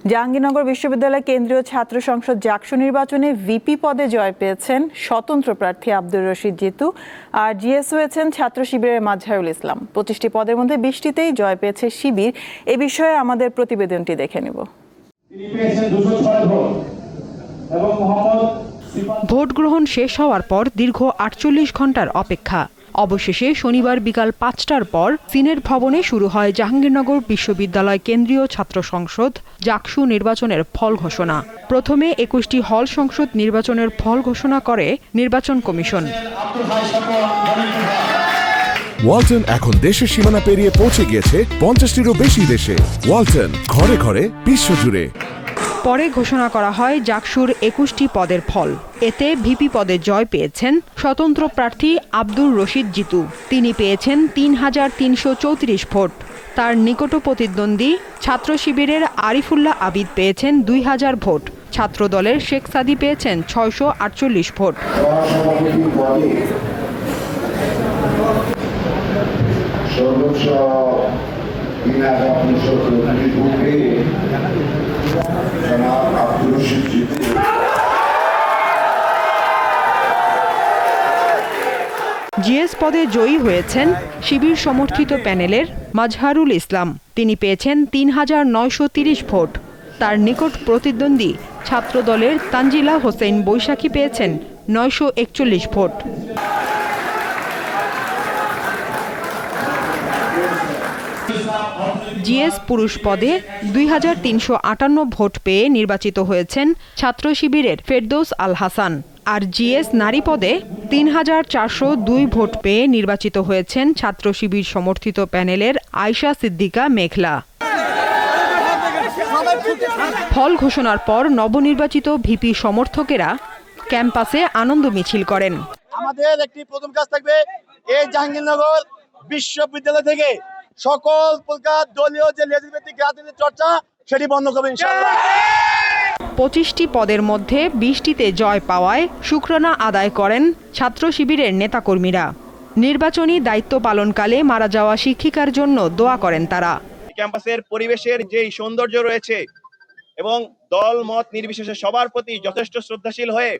জাহাঙ্গীরনগর বিশ্ববিদ্যালয় কেন্দ্রীয় ছাত্র সংসদ জাকসু নির্বাচনে ভিপি পদে জয় পেয়েছেন স্বতন্ত্র প্রার্থী আব্দুর রশিদ জিতু, আর জিএস হয়েছেন ছাত্র শিবিরের মাজহারুল ইসলাম। 25টি পদের মধ্যে 20টিতেই জয় পেয়েছে শিবির। এ বিষয়ে আমাদের প্রতিবেদনটি দেখে নেব। ভোট গ্রহণ শেষ হওয়ার পর দীর্ঘ 48 ঘন্টার অপেক্ষা। অবশেষে শনিবার বিকাল 5টার পর সিনেট ভবনে শুরু হয় জাহাঙ্গীরনগর বিশ্ববিদ্যালয় কেন্দ্রীয় ছাত্র সংসদ জাকসু নির্বাচনের ফল ঘোষণা। প্রথমে 21টি হল সংসদ নির্বাচনের ফল ঘোষণা করে নির্বাচন কমিশন। ওয়ালটন এখন দেশের সীমানা পেরিয়ে পৌঁছে গিয়েছে 50টিরও বেশি দেশে। ওয়ালটন, ঘরে ঘরে বিশ্বজুড়ে। পরে ঘোষণা করা হয় জাকসুর 21টি পদের ফল। এতে ভিপি পদে জয় পেয়েছেন স্বতন্ত্র প্রার্থী আব্দুর রশিদ জিতু। তিনি পেয়েছেন 3,334 ভোট। তার নিকট প্রতিদ্বন্দ্বী ছাত্র শিবিরের আরিফুল্লাহ আবিদ পেয়েছেন 2,000 ভোট। ছাত্র দলের শেখ সাদি পেয়েছেন 648 ভোট। জিএস পদে জয়ী হয়েছেন শিবির সমর্থিত প্যানেলের মাজহারুল ইসলাম। তিনি পেয়েছেন 3,930 ভোট। তার নিকট প্রতিদ্বন্দ্বী ছাত্র দলের তানজিলা হোসেন বৈশাখী পেয়েছেন 941 ভোট। জিএস পুরুষ পদে 2,358 ভোট পেয়ে নির্বাচিত হয়েছেন ছাত্র শিবিরের ফেরদৌস আল হাসান। আর জিএস নারী পদে 3,402 ভোট পেয়ে নির্বাচিত হয়েছেন ছাত্র শিবির সমর্থিত প্যানেলের আয়শা সিদ্দিকা মেঘলা। ফল ঘোষণার পর নবনির্বাচিত ভিপি সমর্থকেরা ক্যাম্পাসে আনন্দ মিছিল করেন। আমাদের একটি প্রথম কাজ থাকবে, এই জাহাঙ্গীরনগর বিশ্ববিদ্যালয় থেকে সকল প্রকার দলীয় যে লেজিসলেটিভ রাজনীতির চর্চা সেটি বন্ধ করবে ইনশাআল্লাহ। 25টি পদের মধ্যে 20টিতে জয় পাওয়ায় শুকরানা আদায় করেন ছাত্র শিবিরের নেতাকর্মীরা। নির্বাচনী দায়িত্ব পালনকালে মারা যাওয়া শিক্ষিকার জন্য দোয়া করেন তারা। ক্যাম্পাসের পরিবেশের যেই সৌন্দর্য রয়েছে এবং দল মত নির্বিশেষে সবার প্রতি যথেষ্ট শ্রদ্ধাশীল হয়ে,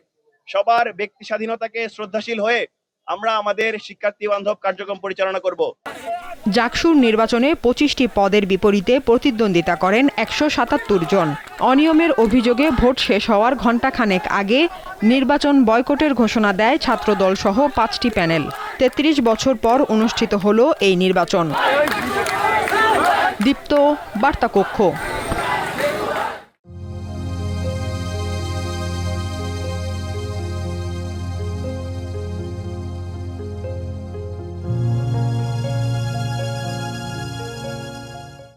সবার ব্যক্তি স্বাধীনতাকে শ্রদ্ধাশীল হয়ে আমরা আমাদের শিক্ষার্থী বান্ধব কার্যক্রম পরিচালনা করব। জাকসুর নির্বাচনে 25টি পদের বিপরীতে প্রতিদ্বন্দ্বিতা করেন 177 জন। অনিয়মের অভিযোগে ভোট শেষ হওয়ার ঘণ্টাখানেক আগে নির্বাচন বয়কটের ঘোষণা দেয় ছাত্রদল সহ 5টি প্যানেল। 33 বছর পর অনুষ্ঠিত হলো এই নির্বাচন। দীপ্ত, বার্তা কক্ষ।